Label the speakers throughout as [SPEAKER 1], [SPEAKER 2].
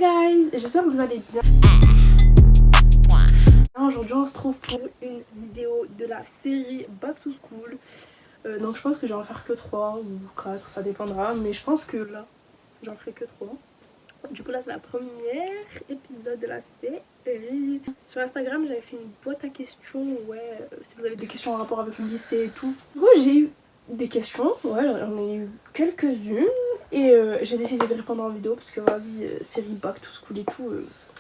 [SPEAKER 1] guys, j'espère que vous allez bien. Aujourd'hui on se trouve pour une vidéo de la série Back to School. Donc je pense que j'en faire que 3 ou 4, ça dépendra. Mais je pense que là, j'en ferai que 3. Du coup là c'est la première épisode de la série. Sur Instagram j'avais fait une boîte à questions, si vous avez des questions en rapport avec le lycée et tout. Moi j'ai eu des questions, j'en ai eu quelques-unes. Et j'ai décidé de répondre en vidéo parce que vas-y, série Back to School et tout,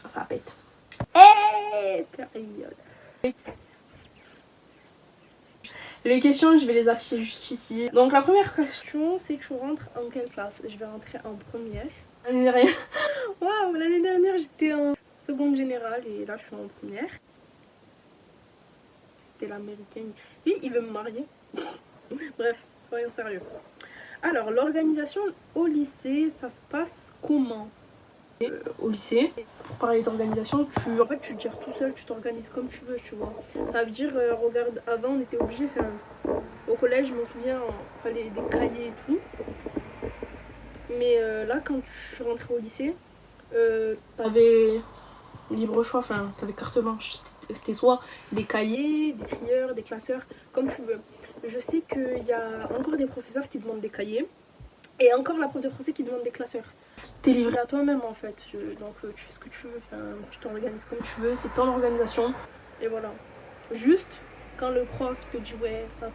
[SPEAKER 1] ça pète. Période. Les questions, je vais les afficher juste ici. Donc la première question, c'est tu rentres en quelle classe? Je vais rentrer en première. L'année dernière, waouh, l'année dernière j'étais en seconde générale et là je suis en première. C'était l'américaine. Lui, il veut me marier. Bref, soyons sérieux. Alors, l'organisation au lycée, ça se passe comment? Au lycée, pour parler d'organisation, en fait tu gères tout seul, tu t'organises comme tu veux, tu vois. Ça veut dire, regarde, avant on était obligé, au collège, je m'en souviens, il fallait des cahiers et tout. Mais là, quand je suis rentrée au lycée, t'avais libre choix, t'avais carte blanche. C'était soit des cahiers, des trieurs, des classeurs, comme tu veux. Je sais qu'il y a encore des professeurs qui demandent des cahiers, et encore la prof de français qui demande des classeurs. T'es livré à toi-même en fait, donc tu fais ce que tu veux, tu t'organises comme tu veux, c'est ton organisation, et voilà. Juste, quand le prof te dit ouais, ça,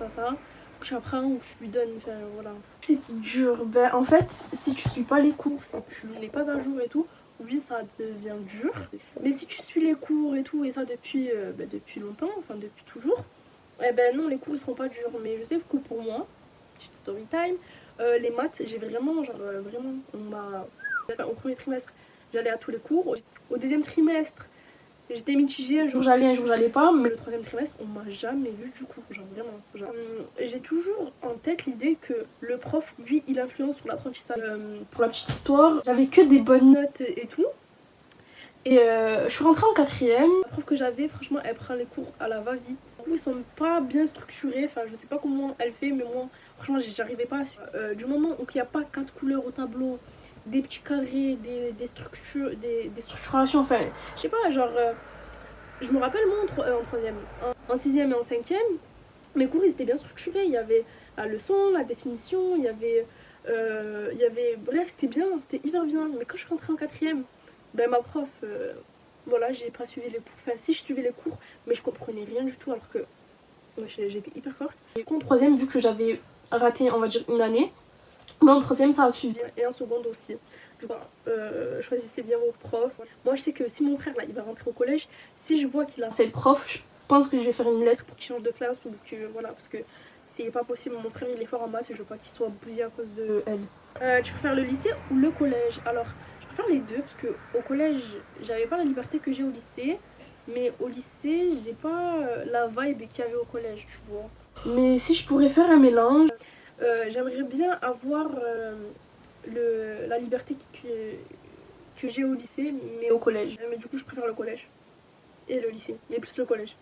[SPEAKER 1] tu apprends ou tu lui donnes, voilà. C'est dur, en fait, si tu suis pas les cours, si tu n'es pas à jour et tout, oui, ça devient dur. Mais si tu suis les cours et tout, et ça depuis longtemps, depuis toujours, non, les cours ils seront pas durs. Mais je sais que pour moi, petite story time, les maths, j'ai vraiment, au premier trimestre, j'allais à tous les cours. Au deuxième trimestre, j'étais mitigée, un jour j'allais pas, mais le troisième trimestre, on m'a jamais vu du cours, vraiment. J'ai toujours en tête l'idée que le prof, lui, il influence sur l'apprentissage. Pour la petite histoire, j'avais que des bonnes notes et tout. Et je suis rentrée en quatrième. La prof que j'avais, franchement, elle prend les cours à la va-vite. Ils sont pas bien structurés, je sais pas comment elle fait, mais moi, franchement, j'arrivais pas à suivre. Du moment où il n'y a pas 4 couleurs au tableau, des petits carrés, des structures, des structurations, je sais pas, je me rappelle moi en troisième, en sixième et en cinquième, mes cours ils étaient bien structurés, il y avait la leçon, la définition, il y avait bref, c'était bien, c'était hyper bien. Mais quand je suis rentrée en quatrième, ma prof, voilà, j'ai pas suivi les cours, si je suivais les cours, mais je comprenais rien du tout alors que j'étais hyper forte. Et en troisième, vu que j'avais raté, on va dire, une année, mais en troisième ça a suivi, et en seconde aussi. Du coup, choisissez bien vos profs. Moi je sais que si mon frère là il va rentrer au collège, si je vois qu'il a cette prof, je pense que je vais faire une lettre pour qu'il change de classe ou que voilà, parce que c'est pas possible. Mon frère il est fort en maths et je veux pas qu'il soit bousillé à cause de elle. Tu préfères le lycée ou le collège? Alors je préfère les deux parce que au collège j'avais pas la liberté que j'ai au lycée, mais au lycée j'ai pas la vibe qu'il y avait au collège, tu vois. Mais si je pourrais faire un mélange, j'aimerais bien avoir la liberté que j'ai au lycée, mais au collège. Mais du coup, je préfère le collège et le lycée, mais plus le collège.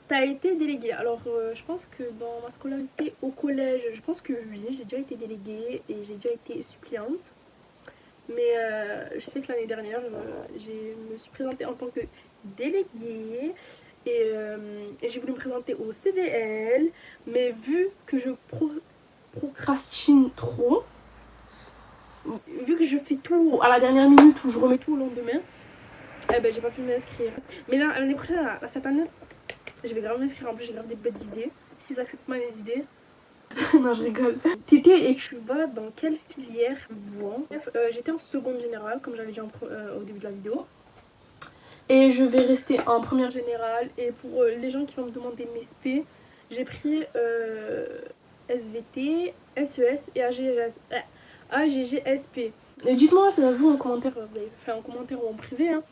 [SPEAKER 1] T'as été déléguée. Alors, je pense que dans ma scolarité au collège, je pense que oui, j'ai déjà été déléguée et j'ai déjà été suppléante. Mais je sais que l'année dernière, je me suis présentée en tant que déléguée et j'ai voulu me présenter au CVL, mais vu que je procrastine trop, vu que je fais tout à la dernière minute ou je remets tout au lendemain, j'ai pas pu m'inscrire. Mais là, l'année prochaine, cette année, je vais grave m'inscrire. En plus, j'ai grave des bêtes d'idées. S'ils acceptent pas les idées. Non, je rigole. T'étais et tu vas dans quelle filière? Bon. Bref, j'étais en seconde générale, comme j'avais dit au début de la vidéo. Et je vais rester en première générale. Et pour les gens qui vont me demander mes SP, j'ai pris SVT, SES et AGGSP. Dites-moi, c'est vous en commentaire, vous avez fait en commentaire ou en privé, hein.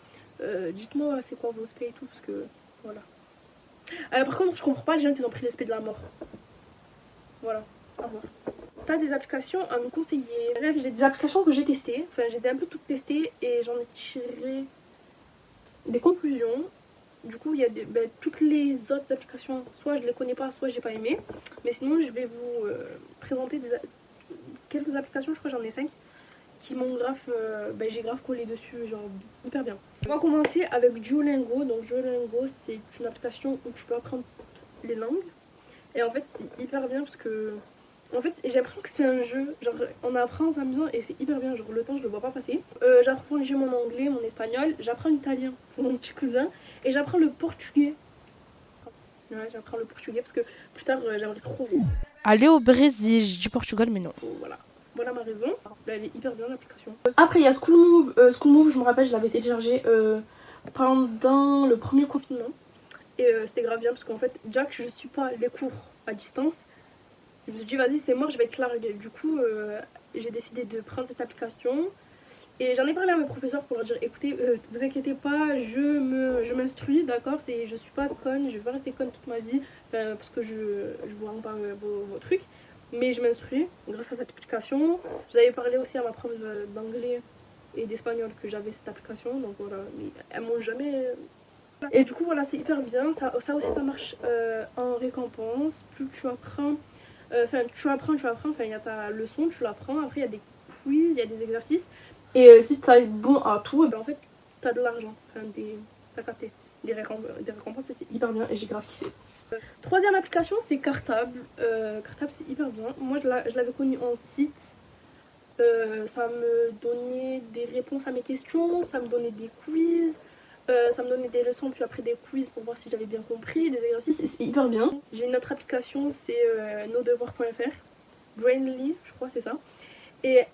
[SPEAKER 1] Dites-moi c'est quoi vos SP et tout, parce que voilà. Par contre, je comprends pas les gens qui ont pris l'SP de la mort. Voilà, au revoir. T'as des applications à me conseiller? Bref, j'ai des applications que j'ai testées, je les ai un peu toutes testées et j'en ai tiré des conclusions. Du coup, il y a toutes les autres applications, soit je les connais pas, soit j'ai pas aimé. Mais sinon, je vais vous présenter quelques applications, je crois que j'en ai 5. qui m'ont grave, j'ai grave collé dessus, genre hyper bien. On va commencer avec Duolingo. Donc Duolingo, c'est une application où tu peux apprendre les langues. Et en fait, c'est hyper bien parce que, en fait, j'ai l'impression que c'est un jeu. Genre, on apprend en s'amusant et c'est hyper bien. Genre, le temps, je le vois pas passer. J'apprends déjà mon anglais, mon espagnol. J'apprends l'italien pour mon petit cousin. Et j'apprends le portugais. Ouais, j'apprends le portugais parce que plus tard, j'aimerais trop
[SPEAKER 2] aller au Brésil. J'ai du Portugal, mais non.
[SPEAKER 1] Voilà. Voilà ma raison. Là, elle est hyper bien l'application. Après, il y a School Move. School Move, je me rappelle, je l'avais téléchargé pendant le premier confinement. Et c'était grave bien parce qu'en fait, déjà que je suis pas les cours à distance, je me suis dit, vas-y, c'est mort, je vais être larguée. Du coup, j'ai décidé de prendre cette application. Et j'en ai parlé à mes professeurs pour leur dire, écoutez, vous inquiétez pas, je m'instruis, d'accord, je suis pas conne, je vais pas rester conne toute ma vie, parce que je vous rends pas vos trucs. Mais je m'instruis grâce à cette application. J'avais parlé aussi à ma prof d'anglais et d'espagnol que j'avais cette application, donc voilà, mais elles m'ont jamais... Et du coup voilà, c'est hyper bien, ça aussi ça marche en récompense, plus tu apprends, tu apprends, il y a ta leçon, tu l'apprends, après il y a des quiz, il y a des exercices, et si tu es bon à tout, et ben en fait tu as de l'argent, t'as capté, des récompenses, et c'est hyper bien et j'ai grave kiffé. Troisième application, c'est Cartable. Cartable, c'est hyper bien. Moi, je l'avais connu en site. Ça me donnait des réponses à mes questions, ça me donnait des quiz, ça me donnait des leçons, puis après des quiz pour voir si j'avais bien compris, des exercices. C'est hyper bien. J'ai une autre application, c'est nodevoirs.fr. Brainly, je crois, c'est ça. Et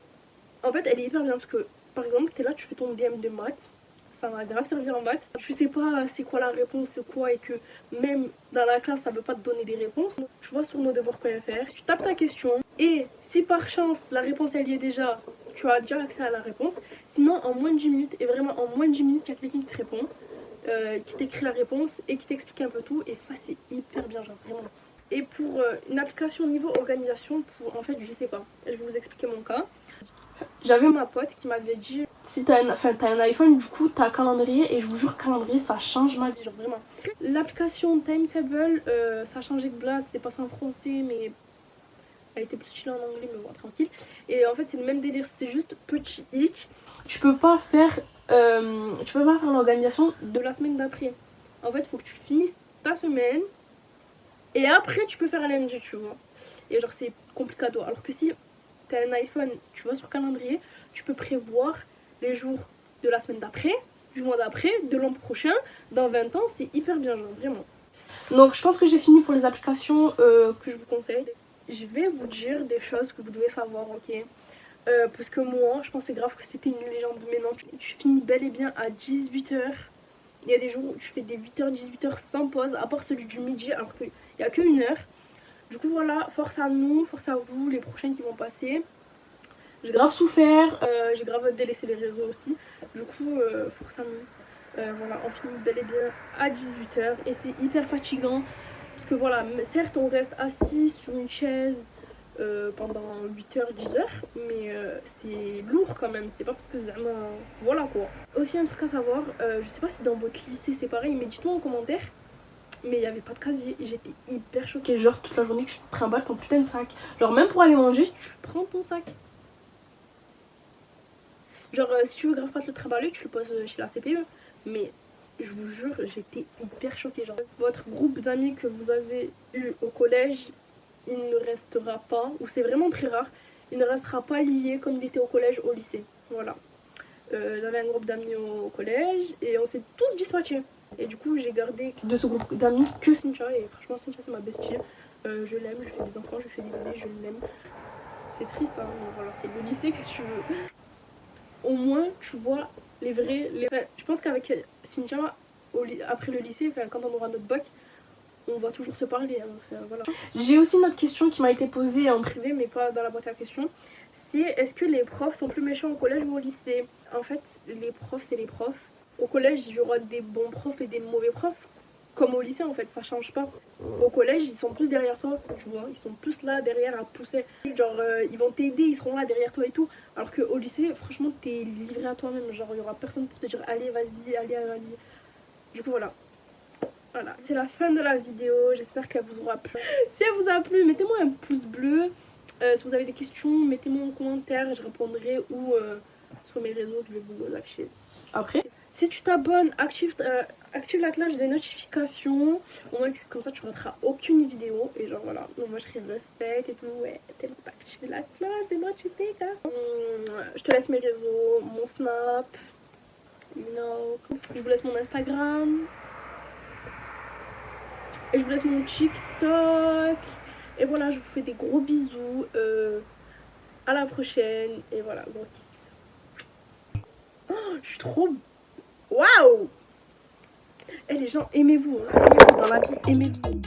[SPEAKER 1] en fait, elle est hyper bien parce que, par exemple, tu es là, tu fais ton DM de maths. Ça va grave servir en maths. Tu sais pas c'est quoi la réponse, c'est quoi, et que même dans la classe ça veut pas te donner des réponses. Tu vas sur nodevoirs.fr, tu tapes ta question et si par chance la réponse elle y est déjà, tu as déjà accès à la réponse. Sinon en moins de 10 minutes, et vraiment en moins de 10 minutes, il y a quelqu'un qui te répond, qui t'écrit la réponse et qui t'explique un peu tout, et ça c'est hyper bien, genre vraiment. Et pour une application niveau organisation, en fait je sais pas, je vais vous expliquer mon cas. J'avais ma pote qui m'avait dit, si t'as un iPhone, du coup t'as un calendrier, et je vous jure, calendrier ça change ma vie, genre vraiment. L'application Timetable, ça a changé de blase, c'est passé en français, mais elle était plus stylée en anglais, mais bon, tranquille. Et en fait c'est le même délire, c'est juste petit hic, tu peux pas faire l'organisation de la semaine d'après. En fait faut que tu finisses ta semaine et après tu peux faire un lundi, tu vois. Et genre c'est complicado, alors que si t'as un iPhone, tu vas sur calendrier, tu peux prévoir les jours de la semaine d'après, du mois d'après, de l'an prochain, dans 20 ans, c'est hyper bien, genre vraiment. Donc je pense que j'ai fini pour les applications que je vous conseille. Je vais vous dire des choses que vous devez savoir, ok, parce que moi, je pensais grave que c'était une légende, mais non, tu finis bel et bien à 18h. Il y a des jours où tu fais des 8h, 18h sans pause, à part celui du midi, alors qu'il n'y a qu'une heure. Du coup voilà, force à nous, force à vous, les prochains qui vont passer. J'ai grave souffert, j'ai grave délaissé les réseaux aussi. Du coup, force à nous. Voilà, on finit bel et bien à 18h et c'est hyper fatigant. Parce que voilà, certes on reste assis sur une chaise pendant 8h, 10h, mais c'est lourd quand même. C'est pas parce que voilà quoi. Aussi un truc à savoir, je sais pas si dans votre lycée c'est pareil, mais dites-moi en commentaire. Mais il n'y avait pas de casier et j'étais hyper choquée. Genre toute la journée tu te trimbales ton putain de sac. Genre même pour aller manger, tu prends ton sac. Genre si tu veux grave pas te le trimballer, tu le poses chez la CPE. Mais je vous jure, j'étais hyper choquée. Genre votre groupe d'amis que vous avez eu au collège, il ne restera pas, ou c'est vraiment très rare, il ne restera pas lié comme il était au collège, au lycée. Voilà. J'avais un groupe d'amis au collège et on s'est tous dispatchés. Et du coup, j'ai gardé de ce groupe d'amis que Cynthia. Et franchement, Cynthia, c'est ma bestie. Je l'aime, je fais des enfants, je fais des bébés, je l'aime. C'est triste, hein, mais voilà, c'est le lycée, qu'est-ce que tu veux. Au moins, tu vois les vrais. Enfin, je pense qu'avec Cynthia, après le lycée, enfin, quand on aura notre bac, on va toujours se parler. Hein, enfin, voilà. J'ai aussi une autre question qui m'a été posée en privé, mais pas dans la boîte à questions. C'est est-ce que les profs sont plus méchants au collège ou au lycée? En fait, les profs, c'est les profs. Au collège, il y aura des bons profs et des mauvais profs. Comme au lycée, en fait, ça change pas. Au collège, ils sont plus derrière toi, tu vois. Ils sont plus là, derrière, à te pousser. Genre, ils vont t'aider, ils seront là, derrière toi et tout. Alors qu'au lycée, franchement, t'es livré à toi-même. Genre, il y aura personne pour te dire, allez, vas-y, allez, vas-y. Du coup, voilà. Voilà, c'est la fin de la vidéo. J'espère qu'elle vous aura plu. Si elle vous a plu, mettez-moi un pouce bleu. Si vous avez des questions, mettez-moi en commentaire, je répondrai ou sur mes réseaux, je vais vous afficher. Après, si tu t'abonnes, active la cloche des notifications. Au moins, comme ça, tu rateras aucune vidéo. Et genre voilà, donc moi je serai refaite et tout. Ouais, t'es pas activer la cloche des notifications. Je te laisse mes réseaux, mon Snap, you know. Je vous laisse mon Instagram. Et je vous laisse mon TikTok. Et voilà, je vous fais des gros bisous. À la prochaine. Et voilà, gros kiss. Oh, je suis trop... Waouh! Et les gens, aimez-vous. Hein. Aimez-vous dans la vie, aimez-vous.